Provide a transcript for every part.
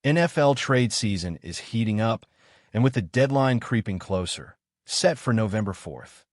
NFL trade season is heating up, and with the deadline creeping closer, set for November 4th,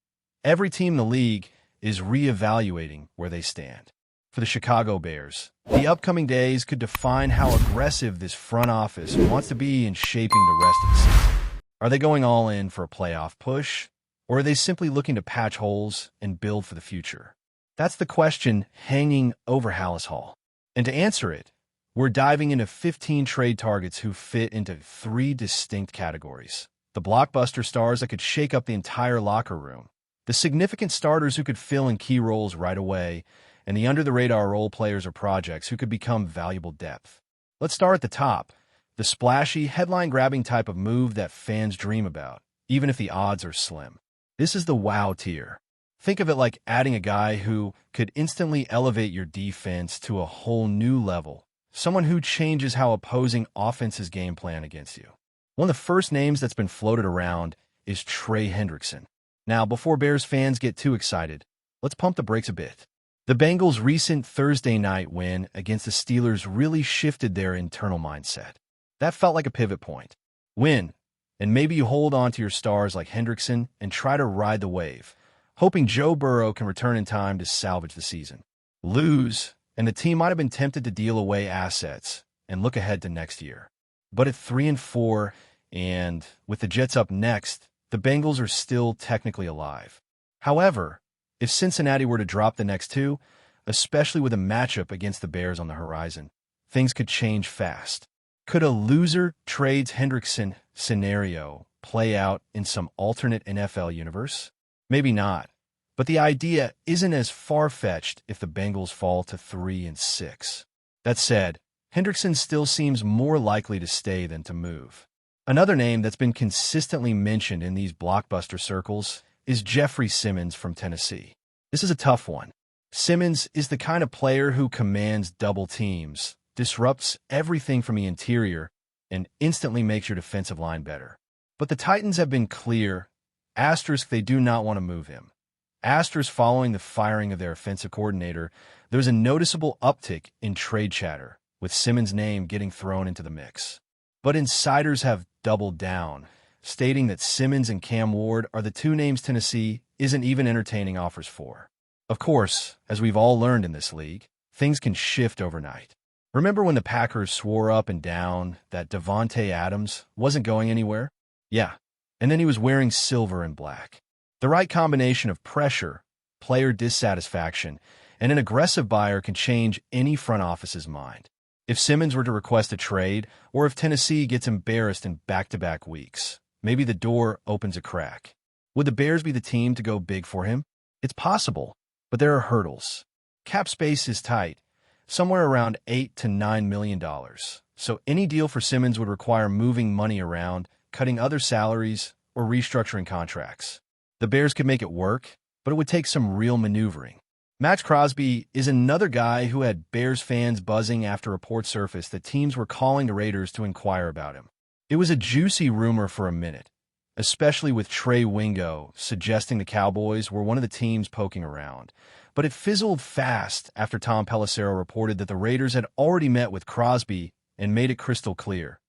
every team in the league is reevaluating where they stand. For the Chicago Bears, the upcoming days could define how aggressive this front office wants to be in shaping the rest of the season. Are they going all in for a playoff push, or are they simply looking to patch holes and build for the future? That's the question hanging over Hallis Hall. And to answer it, we're diving into 15 trade targets who fit into 3 distinct categories. The blockbuster stars that could shake up the entire locker room, the significant starters who could fill in key roles right away, and the under-the-radar role players or projects who could become valuable depth. Let's start at the top, the splashy, headline-grabbing type of move that fans dream about, even if the odds are slim. This is the wow tier. Think of it like adding a guy who could instantly elevate your defense to a whole new level, someone who changes how opposing offenses game plan against you. One of the first names that's been floated around is Trey Hendrickson. Now, before Bears fans get too excited, let's pump the brakes a bit. The Bengals' recent Thursday night win against the Steelers really shifted their internal mindset. That felt like a pivot point. Win, and maybe you hold on to your stars like Hendrickson and try to ride the wave, hoping Joe Burrow can return in time to salvage the season. Lose, and the team might have been tempted to deal away assets and look ahead to next year. But at 3-4, and with the Jets up next, the Bengals are still technically alive. However, if Cincinnati were to drop the next 2, especially with a matchup against the Bears on the horizon, things could change fast. Could a loser trades Hendrickson scenario play out in some alternate NFL universe? Maybe not, but the idea isn't as far-fetched if the Bengals fall to 3-6. That said, Hendrickson still seems more likely to stay than to move. Another name that's been consistently mentioned in these blockbuster circles is Jeffrey Simmons from Tennessee. This is a tough one. Simmons is the kind of player who commands double teams, disrupts everything from the interior, and instantly makes your defensive line better. But the Titans have been clear, asterisk they do not want to move him. Asterisk following the firing of their offensive coordinator, there's a noticeable uptick in trade chatter, with Simmons' name getting thrown into the mix. But insiders have doubled down, stating that Simmons and Cam Ward are the 2 names Tennessee isn't even entertaining offers for. Of course, as we've all learned in this league, things can shift overnight. Remember when the Packers swore up and down that Davante Adams wasn't going anywhere? Yeah, and then he was wearing silver and black. The right combination of pressure, player dissatisfaction, and an aggressive buyer can change any front office's mind. If Simmons were to request a trade, or if Tennessee gets embarrassed in back-to-back weeks, maybe the door opens a crack. Would the Bears be the team to go big for him? It's possible, but there are hurdles. Cap space is tight, somewhere around $8 to $9 million. So any deal for Simmons would require moving money around, cutting other salaries, or restructuring contracts. The Bears could make it work, but it would take some real maneuvering. Max Crosby is another guy who had Bears fans buzzing after reports surfaced that teams were calling the Raiders to inquire about him. It was a juicy rumor for a minute, especially with Trey Wingo suggesting the Cowboys were one of the teams poking around. But it fizzled fast after Tom Pelissero reported that the Raiders had already met with Crosby and made it crystal clear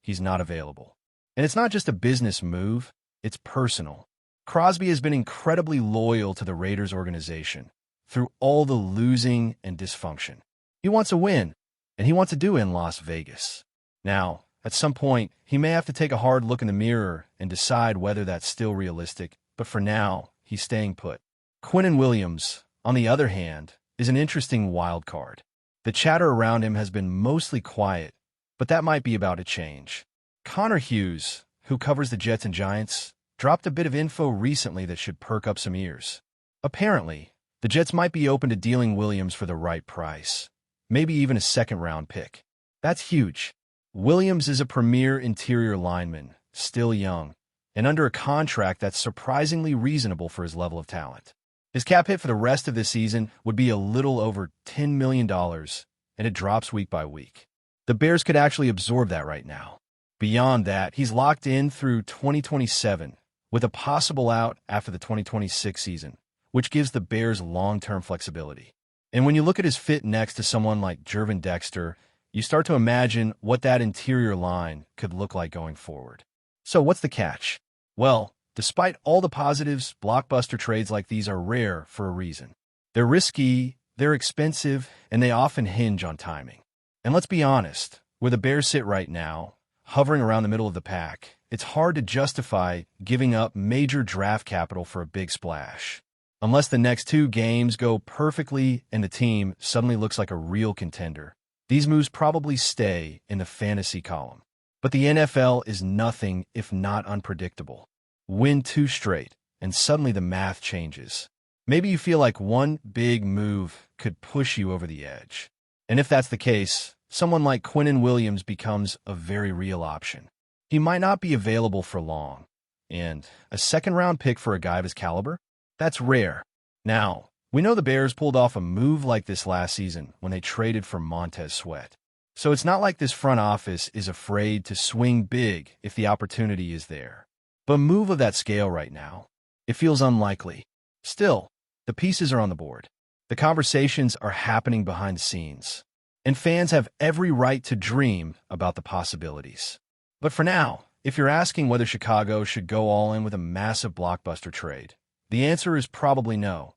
he's not available. And it's not just a business move, it's personal. Crosby has been incredibly loyal to the Raiders organization through all the losing and dysfunction. He wants a win, and he wants to do it in Las Vegas. Now, at some point, he may have to take a hard look in the mirror and decide whether that's still realistic, but for now, he's staying put. Quinnen Williams, on the other hand, is an interesting wild card. The chatter around him has been mostly quiet, but that might be about to change. Connor Hughes, who covers the Jets and Giants, dropped a bit of info recently that should perk up some ears. Apparently, the Jets might be open to dealing Williams for the right price, maybe even a second-round pick. That's huge. Williams is a premier interior lineman, still young, and under a contract that's surprisingly reasonable for his level of talent. His cap hit for the rest of this season would be a little over $10 million, and it drops week by week. The Bears could actually absorb that right now. Beyond that, he's locked in through 2027, with a possible out after the 2026 season, which gives the Bears long-term flexibility. And when you look at his fit next to someone like Jervin Dexter, you start to imagine what that interior line could look like going forward. So what's the catch? Well, despite all the positives, blockbuster trades like these are rare for a reason. They're risky, they're expensive, and they often hinge on timing. And let's be honest, where the Bears sit right now, hovering around the middle of the pack, it's hard to justify giving up major draft capital for a big splash. Unless the next 2 games go perfectly and the team suddenly looks like a real contender, these moves probably stay in the fantasy column. But the NFL is nothing if not unpredictable. Win 2 straight, and suddenly the math changes. Maybe you feel like one big move could push you over the edge. And if that's the case, someone like Quinnen Williams becomes a very real option. He might not be available for long, and a second-round pick for a guy of his caliber? That's rare. Now, we know the Bears pulled off a move like this last season when they traded for Montez Sweat. So it's not like this front office is afraid to swing big if the opportunity is there. But a move of that scale right now, it feels unlikely. Still, the pieces are on the board. The conversations are happening behind the scenes. And fans have every right to dream about the possibilities. But for now, if you're asking whether Chicago should go all in with a massive blockbuster trade, the answer is probably no.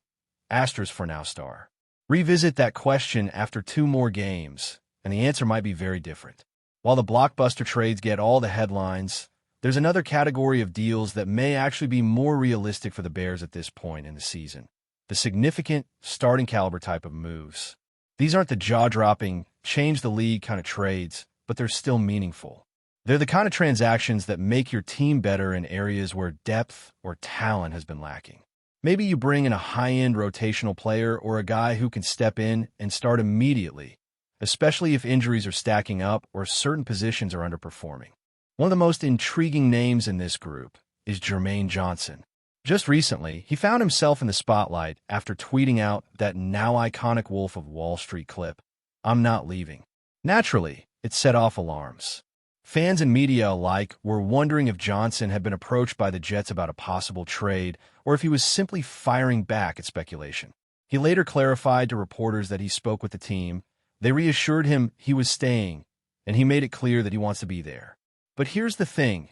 Asterisk for now star. Revisit that question after 2 more games, and the answer might be very different. While the blockbuster trades get all the headlines, there's another category of deals that may actually be more realistic for the Bears at this point in the season. The significant, starting caliber type of moves. These aren't the jaw-dropping, change-the-league kind of trades, but they're still meaningful. They're the kind of transactions that make your team better in areas where depth or talent has been lacking. Maybe you bring in a high-end rotational player or a guy who can step in and start immediately, especially if injuries are stacking up or certain positions are underperforming. One of the most intriguing names in this group is Jermaine Johnson. Just recently, he found himself in the spotlight after tweeting out that now iconic Wolf of Wall Street clip, "I'm not leaving." Naturally, it set off alarms. Fans and media alike were wondering if Johnson had been approached by the Jets about a possible trade or if he was simply firing back at speculation. He later clarified to reporters that he spoke with the team. They reassured him he was staying, and he made it clear that he wants to be there. But here's the thing.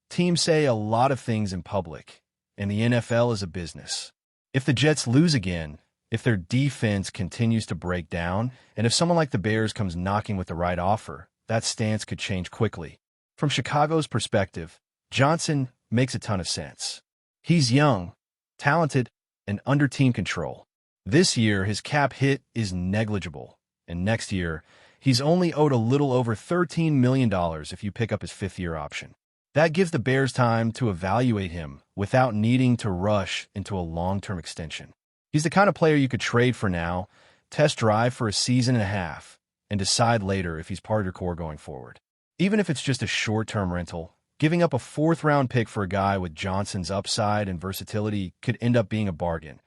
Teams say a lot of things in public, and the NFL is a business. If the Jets lose again, if their defense continues to break down, and if someone like the Bears comes knocking with the right offer, that stance could change quickly. From Chicago's perspective, Johnson makes a ton of sense. He's young, talented, and under team control. This year, his cap hit is negligible, and next year, he's only owed a little over $13 million if you pick up his 5th-year option. That gives the Bears time to evaluate him without needing to rush into a long-term extension. He's the kind of player you could trade for now, test drive for a season and a half, and decide later if he's part of your core going forward. Even if it's just a short-term rental, giving up a 4th-round pick for a guy with Johnson's upside and versatility could end up being a bargain,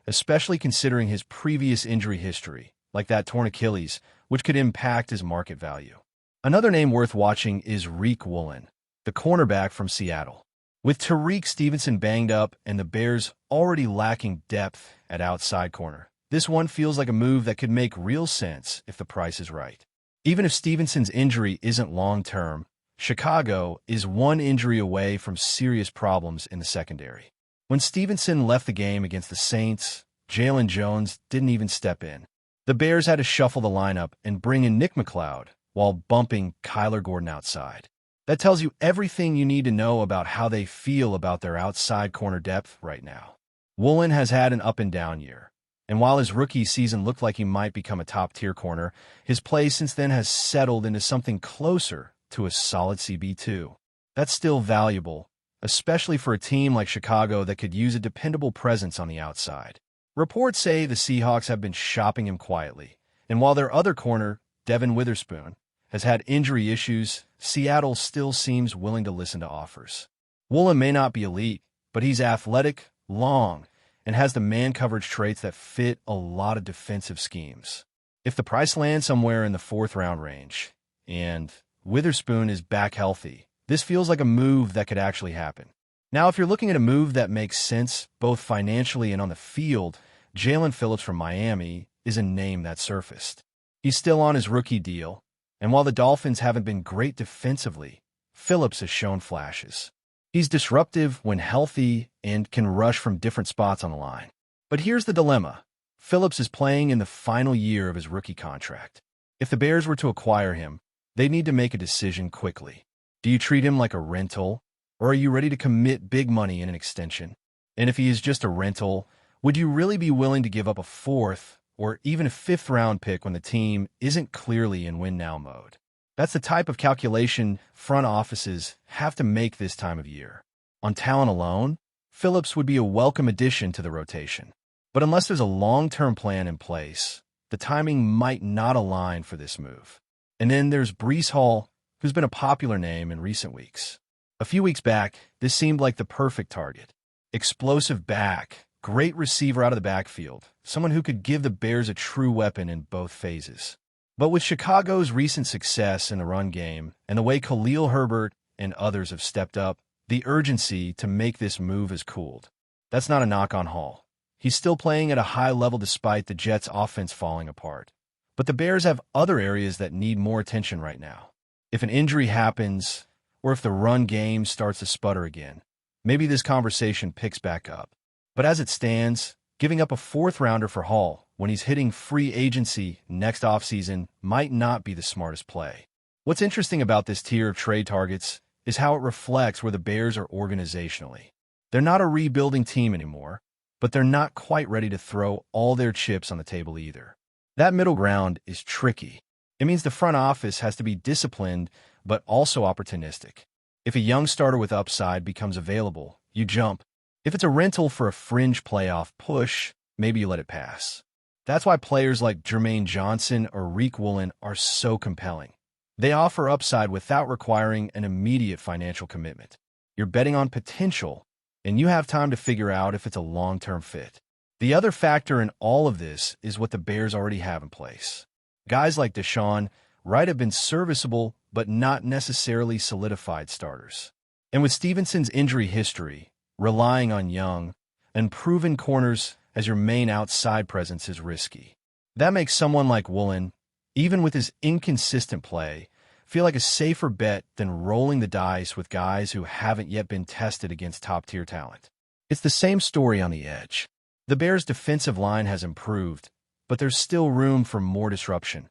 especially considering his previous injury history, like that torn Achilles, which could impact his market value. Another name worth watching is Tariq Woolen, the cornerback from Seattle. With Tariq Stevenson banged up and the Bears already lacking depth at outside corner, this one feels like a move that could make real sense if the price is right. Even if Stevenson's injury isn't long-term, Chicago is one injury away from serious problems in the secondary. When Stevenson left the game against the Saints, Jalen Jones didn't even step in. The Bears had to shuffle the lineup and bring in Nick McLeod while bumping Kyler Gordon outside. That tells you everything you need to know about how they feel about their outside corner depth right now. Woolen has had an up-and-down year, and while his rookie season looked like he might become a top-tier corner, his play since then has settled into something closer to a solid CB2. That's still valuable, especially for a team like Chicago that could use a dependable presence on the outside. Reports say the Seahawks have been shopping him quietly, and while their other corner, Devin Witherspoon, has had injury issues, Seattle still seems willing to listen to offers. Woolen may not be elite, but he's athletic, long, and has the man coverage traits that fit a lot of defensive schemes. If the price lands somewhere in the 4th-round range, and Witherspoon is back healthy, this feels like a move that could actually happen. Now, if you're looking at a move that makes sense both financially and on the field, Jalen Phillips from Miami is a name that surfaced. He's still on his rookie deal, And while the Dolphins haven't been great defensively, Phillips has shown flashes. He's disruptive when healthy and can rush from different spots on the line. But here's the dilemma. Phillips is playing in the final year of his rookie contract. If the Bears were to acquire him, they need to make a decision quickly. Do you treat him like a rental, or are you ready to commit big money in an extension? And if he is just a rental, would you really be willing to give up a fourth or even a fifth-round pick when the team isn't clearly in win-now mode? That's the type of calculation front offices have to make this time of year. On talent alone, Phillips would be a welcome addition to the rotation. But unless there's a long-term plan in place, the timing might not align for this move. And then there's Breece Hall, who's been a popular name in recent weeks. A few weeks back, this seemed like the perfect target. Explosive back, great receiver out of the backfield, someone who could give the Bears a true weapon in both phases. But with Chicago's recent success in the run game and the way Khalil Herbert and others have stepped up, the urgency to make this move has cooled. That's not a knock on Hall. He's still playing at a high level despite the Jets' offense falling apart. But the Bears have other areas that need more attention right now. If an injury happens, or if the run game starts to sputter again, maybe this conversation picks back up. But as it stands, giving up a fourth-rounder for Hall when he's hitting free agency next offseason might not be the smartest play. What's interesting about this tier of trade targets is how it reflects where the Bears are organizationally. They're not a rebuilding team anymore, but they're not quite ready to throw all their chips on the table either. That middle ground is tricky. It means the front office has to be disciplined, but also opportunistic. If a young starter with upside becomes available, you jump. If it's a rental for a fringe playoff push, maybe you let it pass. That's why players like Jermaine Johnson or Riq Woolen are so compelling. They offer upside without requiring an immediate financial commitment. You're betting on potential, and you have time to figure out if it's a long-term fit. The other factor in all of this is what the Bears already have in place. Guys like Deshaun Wright have been serviceable, but not necessarily solidified starters. And with Stevenson's injury history, relying on young and proven corners as your main outside presence is risky. That makes someone like Woolen, even with his inconsistent play, feel like a safer bet than rolling the dice with guys who haven't yet been tested against top-tier talent. It's the same story on the edge. The Bears' defensive line has improved, but there's still room for more disruption,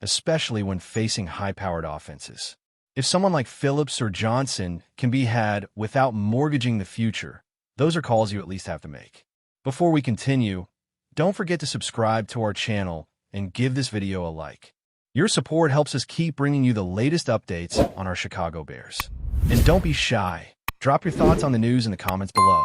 especially when facing high-powered offenses. If someone like Phillips or Johnson can be had without mortgaging the future, those are calls you at least have to make. Before we continue, don't forget to subscribe to our channel and give this video a like. Your support helps us keep bringing you the latest updates on our Chicago Bears. And don't be shy. Drop your thoughts on the news in the comments below.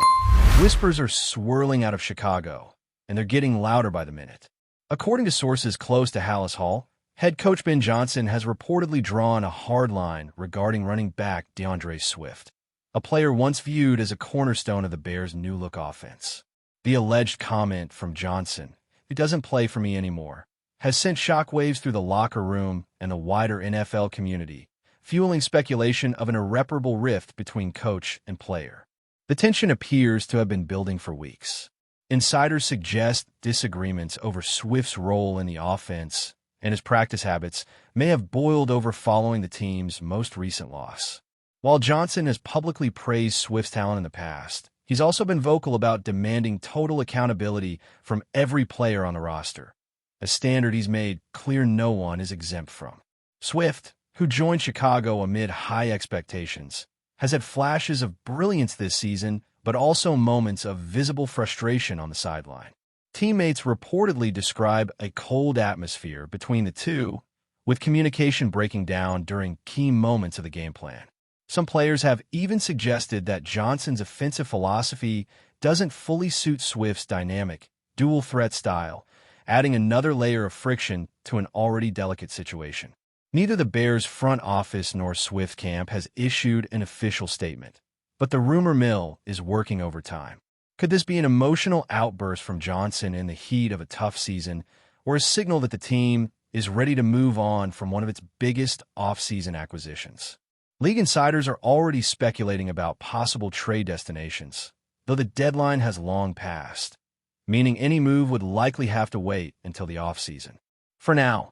Whispers are swirling out of Chicago, and they're getting louder by the minute. According to sources close to Halas Hall, head coach Ben Johnson has reportedly drawn a hard line regarding running back DeAndre Swift, a player once viewed as a cornerstone of the Bears' new-look offense. The alleged comment from Johnson, "He doesn't play for me anymore," has sent shockwaves through the locker room and the wider NFL community, fueling speculation of an irreparable rift between coach and player. The tension appears to have been building for weeks. Insiders suggest disagreements over Swift's role in the offense and his practice habits may have boiled over following the team's most recent loss. While Johnson has publicly praised Swift's talent in the past, he's also been vocal about demanding total accountability from every player on the roster, a standard he's made clear no one is exempt from. Swift, who joined Chicago amid high expectations, has had flashes of brilliance this season, but also moments of visible frustration on the sideline. Teammates reportedly describe a cold atmosphere between the two, with communication breaking down during key moments of the game plan. Some players have even suggested that Johnson's offensive philosophy doesn't fully suit Swift's dynamic, dual-threat style, adding another layer of friction to an already delicate situation. Neither the Bears' front office nor Swift camp has issued an official statement, but the rumor mill is working overtime. Could this be an emotional outburst from Johnson in the heat of a tough season, or a signal that the team is ready to move on from one of its biggest off-season acquisitions? League insiders are already speculating about possible trade destinations, though the deadline has long passed, meaning any move would likely have to wait until the offseason. For now,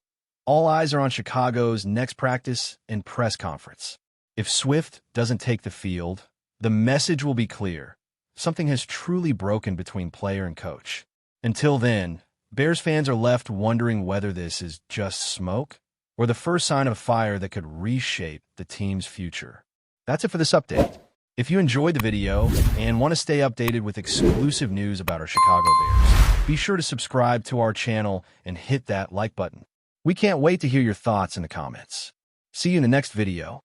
All eyes are on Chicago's next practice and press conference. If Swift doesn't take the field, the message will be clear. Something has truly broken between player and coach. Until then, Bears fans are left wondering whether this is just smoke or the first sign of a fire that could reshape the team's future. That's it for this update. If you enjoyed the video and want to stay updated with exclusive news about our Chicago Bears, be sure to subscribe to our channel and hit that like button. We can't wait to hear your thoughts in the comments. See you in the next video.